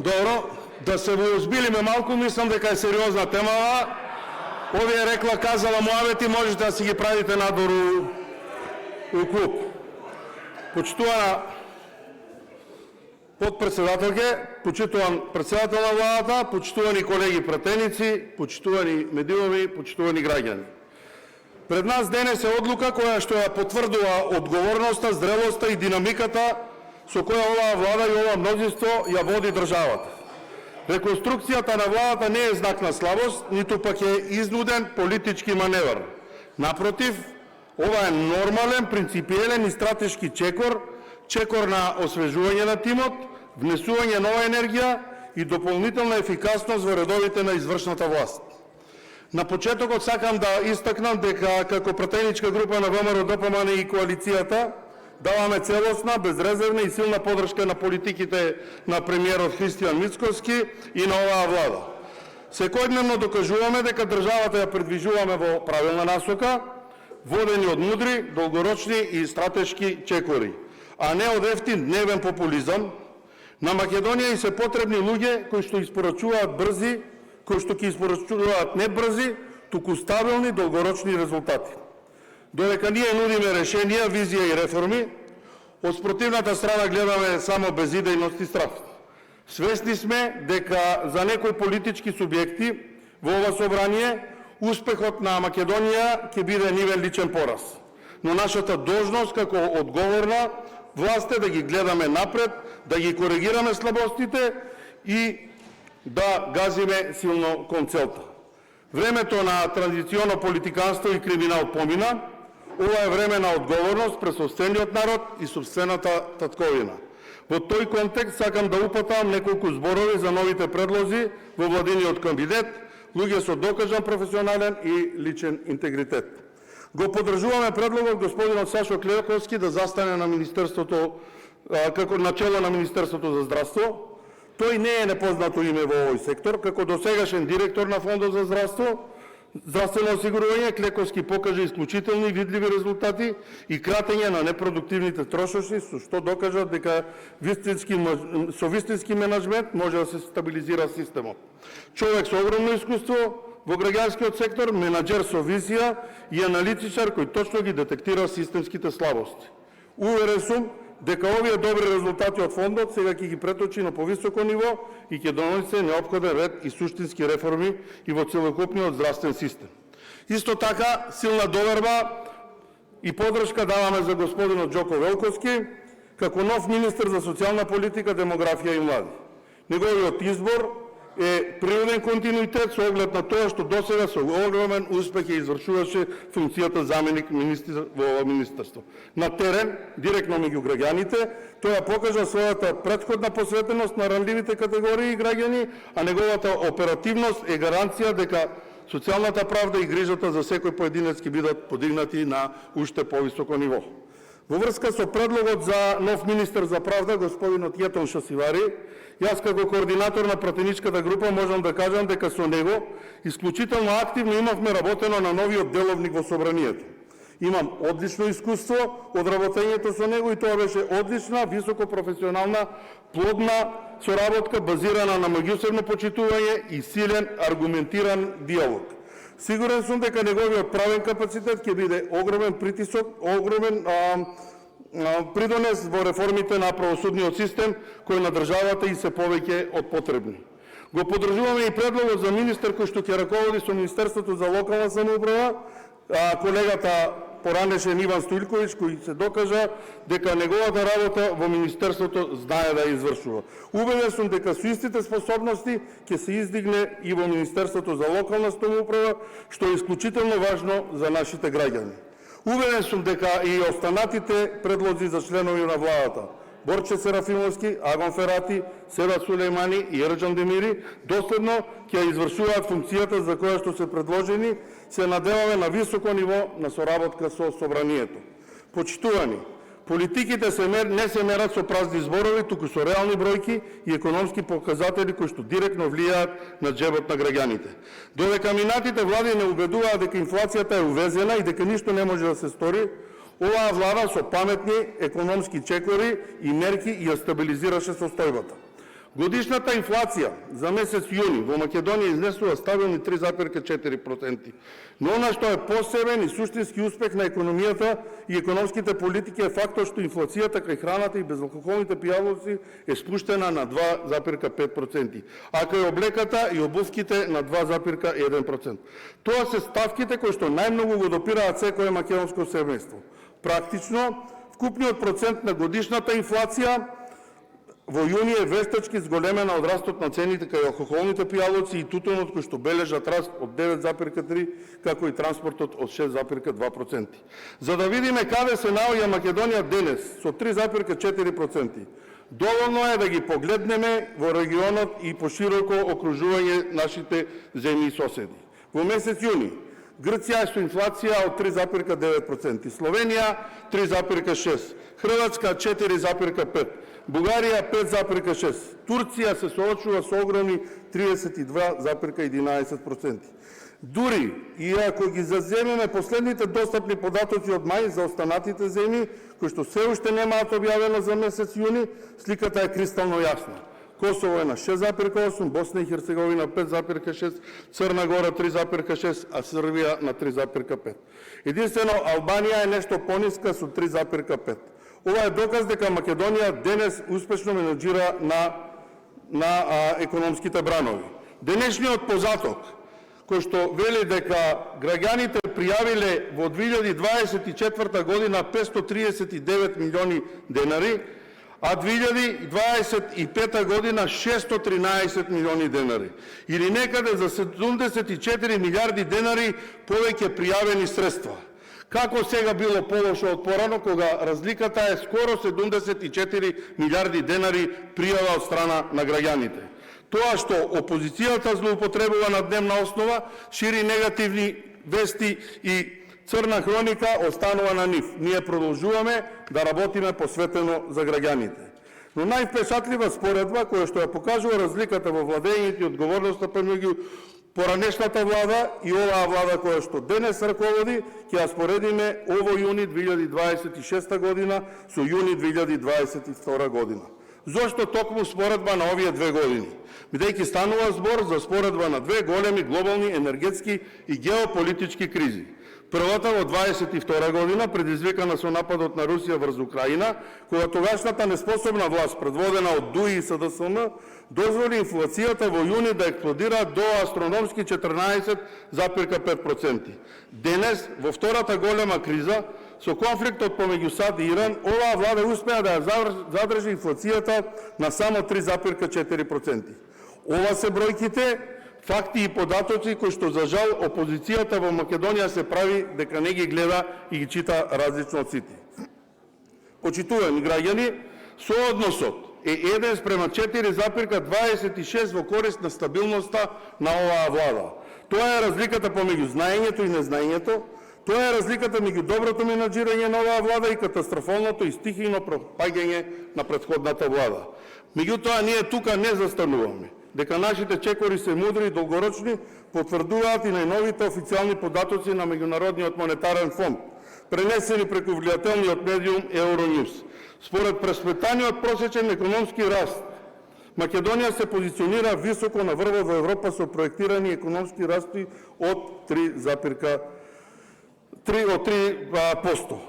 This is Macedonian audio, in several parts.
Добро, да се во озбилиме малку, мислам дека е сериозна темава. Овие рекла казала муавети, можете да си ги правите надвор у клуб. Почитувана подпредседателке, почитуван председател на владата, почитувани колеги пратеници, почитувани медиуми, почитувани граѓани. Пред нас денес е одлука која што ја потврдува одговорноста, зрелоста и динамиката со која оваа влада и ова мнозинство ја води државата. Реконструкцијата на владата не е знак на слабост, ниту пак е изнуден политички маневр. Напротив, ова е нормален, принципиелен и стратешки чекор на освежување на тимот, внесување нова енергија и дополнителна ефикасност во редовите на извршната власт. На почетокот сакам да истакнам дека како пратеничка група на ВМРО ДПМН и коалицијата даваме целосна, безрезервна и силна подршка на политиките на премиерот Христијан Мицкоски и на оваа влада. Секојдневно докажуваме дека државата ја предвижуваме во правилна насока, водени од мудри, долгорочни и стратешки чекори, а не од ефтин дневен популизам. На Македонија и се потребни луѓе кои што испорачуваат брзи, кои што ќе испорачуваат не брзи, туку стабилни, долгорочни резултати. Додека ние нудиме решенија, визија и реформи, од спротивната страна гледаме само безидејност и страх. Свесни сме дека за некои политички субјекти во ова собрание успехот на Македонија ќе биде нивен личен пораз. Но нашата должност како одговорна власт е да ги гледаме напред, да ги коригираме слабостите и да газиме силно кон целта. Времето на традиционно политиканство и криминал помина. Ова е време на одговорност пред собствениот народ и собствената татковина. Во тој контекст сакам да упатам неколку зборови за новите предлози во владиниот кабинет, луѓе со докажан професионален и личен интегритет. Го поддржуваме предлогот господинот Сашо Клековски да застане на Министерството како начело на Министерството за здравство. Тој не е непознато име во овој сектор, како досегашен директор на Фондот за здравствено осигурување, Клековски покажа исклучителни видливи резултати и кратење на непродуктивните трошоци, со што докажа дека со вистински менеджмент може да се стабилизира системот. Човек со огромно искуство во граѓанскиот сектор, менаџер со визија и аналитичар кој точно ги детектира системските слабости. Уверен сум дека овие добри резултати од фондот сега ќе ги преточи на повисоко ниво и ќе донесе неопходен ред и суштински реформи и во целокупниот здравствен систем. Исто така, силна доверба и поддршка даваме за господинот Џоко Велковски како нов министер за социјална политика, демографија и млади. Неговиот избор е природен континуитет со оглед на тоа што досега со огромен успех ја извршуваше функцијата заменик министер во ова министерство. На терен, директно меѓу граѓаните, тоа покажа својата претходна посветеност на ранливите категории граѓани, а неговата оперативност е гаранција дека социјалната правда и грижата за секој поединец ќе бидат подигнати на уште повисоко ниво. Во врска со предлогот за нов министер за правда, господинот Јетон Шасивари, јас како координатор на пратеничката група можам да кажам дека со него исклучително активно имавме работено на новиот деловник во собранието. Имам одлично искуство од работењето со него и тоа беше одлична, високо професионална, плодна соработка базирана на меѓусебно почитување и силен, аргументиран диалог. Сигурен сум дека неговиот правен капацитет ќе биде огромен притисок, огромен придонес во реформите на правосудниот систем, кој на државата и се повеќе од потребни. Го поддржуваме и предлогот за министер кој што ќе раководи со Министерството за локална самоуправа, колегата поранешен Иван Стоилковиќ, кој се докажа дека неговата работа во Министерството знае да ја извршува. Убеден сум дека со истите способности ќе се издигне и во Министерството за локална самоуправа, што е исклучително важно за нашите граѓани. Убеден сум дека и останатите предлози за членови на владата, Борче Серафимовски, Агон Ферати, Седат Сулејмани и Ерџан Демири, доследно ќе извршуваат функцијата за која што се предложени, се надеваме на високо ниво на соработка со собранието. Почитувани, политиките не се мерат со празни зборови, туку со реални бројки и економски показатели кои што директно влијаат на џебот на граѓаните. Додека минатите влади не убедуваат дека инфлацијата е увезена и дека ништо не може да се стори, оваа влада со паметни економски чекори и мерки ја стабилизираше состојбата. Годишната инфлација за месец јуни во Македонија изнесува стабилни 3,4%. Но она што е посебен и суштински успех на економијата и економските политики е фактот што инфлацијата кај храната и безалкохолните пијалоци е спуштена на 2,5%, а кај облеката и обувките на 2,1%. Тоа се ставките кои што најмногу го допираат секое македонско семејство. Практично, вкупниот процент на годишната инфлација во јуни е вештачки зголемена од растот на цените кај алкохолните пијалоци и тутунот кој што бележат раст од 9,3%, како и транспортот од 6,2%. За да видиме каде се наоѓа Македонија денес со 3,4%, доволно е да ги погледнеме во регионот и пошироко окружување нашите земји и соседи. Во месец јуни Грција е со инфлација од 3,9%, Словенија 3,6%, Хрватска 4,5%, Бугарија 5,6%, Турција се соочува со огромни 32,11%. Дури и ако ги заземеме последните достапни податоци од мај за останатите земји, кои што се уште немаат објавено за месец јуни, сликата е кристално јасна. Косово е на 6,8%, Босна и Херцеговина 5,6%, Црна Гора 3,6%, а Србија на 3,5%. Единствено Албанија е нешто пониска со 3,5%. Ова е доказ дека Македонија денес успешно менаџира на економските бранови. Денешниот позаток, кој што вели дека граѓаните пријавиле во 2024 година 539 милиони денари, а 2025 година 613 милиони денари. Или некаде за 74 милиарди денари повеќе пријавени средства. Како сега било полошо од порано, кога разликата е скоро 74 милиарди денари пријава од страна на граѓаните. Тоа што опозицијата злоупотребува на дневна основа, шири негативни вести и црна хроника, останува на нив. Ние продолжуваме да работиме посветено за граѓаните. Но највпечатлива споредба, која што ја покажува разликата во владењето и одговорноста помеѓу поранешната влада и оваа влада која што денес раководи, ќе ја споредиме ово јуни 2026 година со јуни 2022 година. Зошто токму споредба на овие две години? Бидејќи станува збор за споредба на две големи глобални енергетски и геополитички кризи. Првата во 22 година, предизвикана со нападот на Русија врз Украина, кога тогашната неспособна власт, предводена од ДУИ и СДСМ, дозволи инфлацијата во јуни да експлодира до астрономски 14,5%. Денес, во втората голема криза, со конфликтот помеѓу САД и Иран, оваа влада успеа да ја задржи инфлацијата на само 3,4%. Ова се бројките, факти и податоци кои што за жал опозицијата во Македонија се прави дека не ги гледа и ги чита различно од сите. Почитувани граѓани, соодносот е 1:4,26 во корист на стабилноста на оваа влада. Тоа е разликата помеѓу знаењето и незнаењето, тоа е разликата меѓу доброто менаџирање на оваа влада и катастрофалното и стихијно пропаѓање на претходната влада. Меѓутоа, ние тука не застануваме. Дека нашите чекори се мудри и долгорочни, потврдуваат и најновите официјални податоци на Меѓународниот монетарен фонд, пренесени преку влијателниот медиум Euronews. Според пресметаниот просечен економски раст, Македонија се позиционира високо на врвот во Европа со проектирани економски расти од 3%.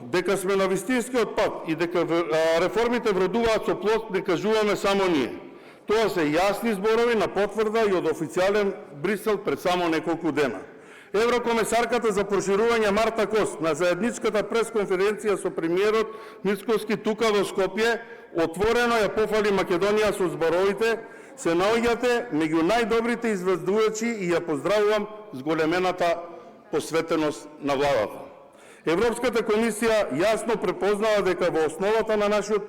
Дека сме на вистинскиот пат и дека реформите вредуваат со плод, не кажуваме само ние. Тоа се јасни зборови на потврда и од официјален Брисел пред само неколку дена. Еврокомесарката за проширување Марта Кос на заедничката пресконференција со премиерот Мицкоски тука во Скопје отворено ја пофали Македонија со зборовите: се наоѓате меѓу најдобрите извездувачи и ја поздравувам зголемената посветеност на владата. Европската комисија јасно препознала дека во основата на нашиот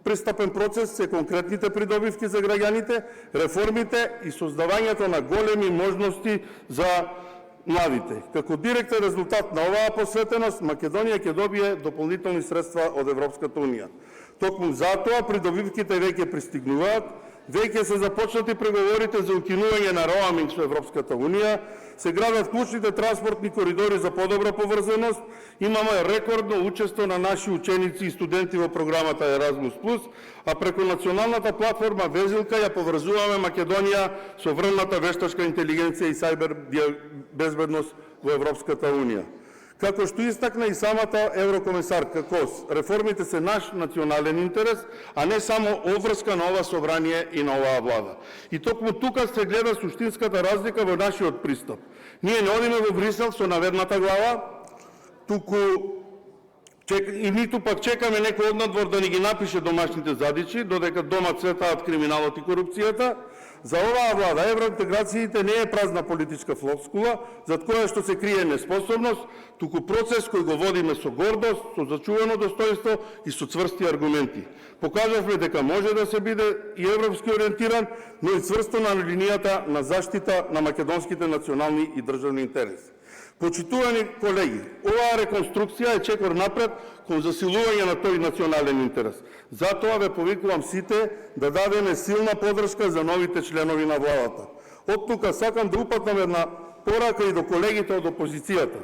пристапен процес се конкретните придобивки за граѓаните, реформите и создавањето на големи можности за младите. Како директен резултат на оваа посветеност, Македонија ќе добие дополнителни средства од Европската унија. Токму затоа придобивките веќе пристигнуваат, веќе се започнати преговорите за укинување на роаминг со Европската Унија, се градат клучните транспортни коридори за подобра поврзаност, имаме рекордно учество на наши ученици и студенти во програмата Erasmus+, а преку националната платформа Везилка ја поврзуваме Македонија со врвната вештачка интелигенција и сајбер безбедност во Европската Унија. Како што истакна и самата еврокомисарка Кос, реформите се наш национален интерес, а не само обврска на ова собрание и на оваа влада. И токму тука се гледа суштинската разлика во нашиот пристап. Ние не одиме во Брисел со наверната глава, и ниту пак чекаме некој однадвор да ни ги напише домашните задичи, додека дома цветаат криминалот и корупцијата. За оваа влада евроинтеграциите не е празна политичка флоскула, зад која што се крие неспособност, туку процес кој го водиме со гордост, со зачувано достоинство и со цврсти аргументи. Покажавме дека може да се биде и европски ориентиран, но и цврсто на линијата на заштита на македонските национални и државни интереси. Почитувани колеги, оваа реконструкција е чекор напред кон засилување на тој национален интерес. Затоа ве повикувам сите да дадеме силна подршка за новите членови на владата. Оттука сакам да упатнам една порака и до колегите од опозицијата.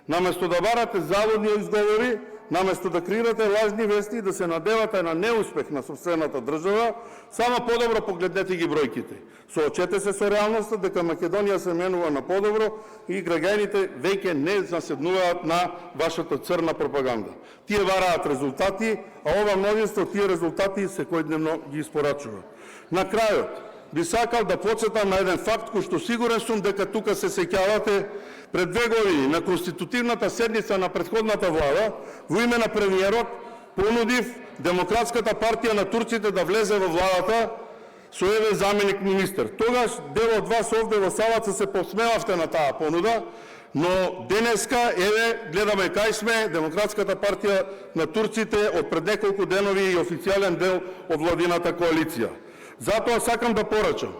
Наместо да барате заводни изговори, наместо да креирате лажни вести и да се надевате на неуспех на сопствената држава, само подобро погледнете ги бројките. Соочете се со реалноста дека Македонија се менува на подобро и граѓаните веќе не наседнуваат на вашата црна пропаганда. Тие вараат резултати, а ова мнозинство тие резултати секојдневно ги испорачува. На крајот, би сакал да подсетам на еден факт кој што сигурен сум дека тука се сеќавате. Пред 2 години на конститутивната седница на претходната влада, во име на премиерот, понудив Демократската партија на турците да влезе во владата со еден заменик министер. Тогаш дел од вас овде во салата се посмевавте на таа понуда, но денеска, еве, гледаме кај сме, Демократската партија на турците од пред неколку денови и официјален дел од владината коалиција. Затоа сакам да порачам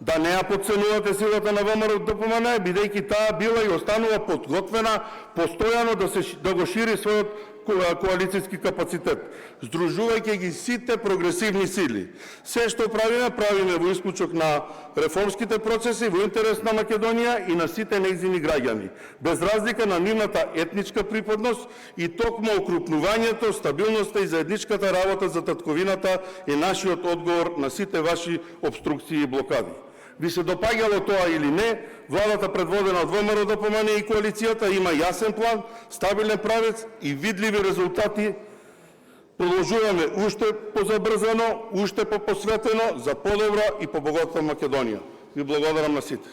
да не ја потценувате силата на ВМРО-ДПМН, бидејќи таа била и останува подготвена постојано да го шири својот коалицијски капацитет, здружувајќи ги сите прогресивни сили. Се што правиме во исклучок на реформските процеси во интерес на Македонија и на сите нејзини граѓани, без разлика на нивната етничка припадност, и токму окрупнувањето, стабилноста и заедничката работа за татковината е нашиот одговор на сите ваши обструкции и блокади. Ви се допаѓало тоа или не, владата предводена од ВМРО-ДПМН и коалицијата има јасен план, стабилен правец и видливи резултати. Продолжуваме уште позабрзано, уште попосветено за подобра и побогатна Македонија. Ви благодарам на сите.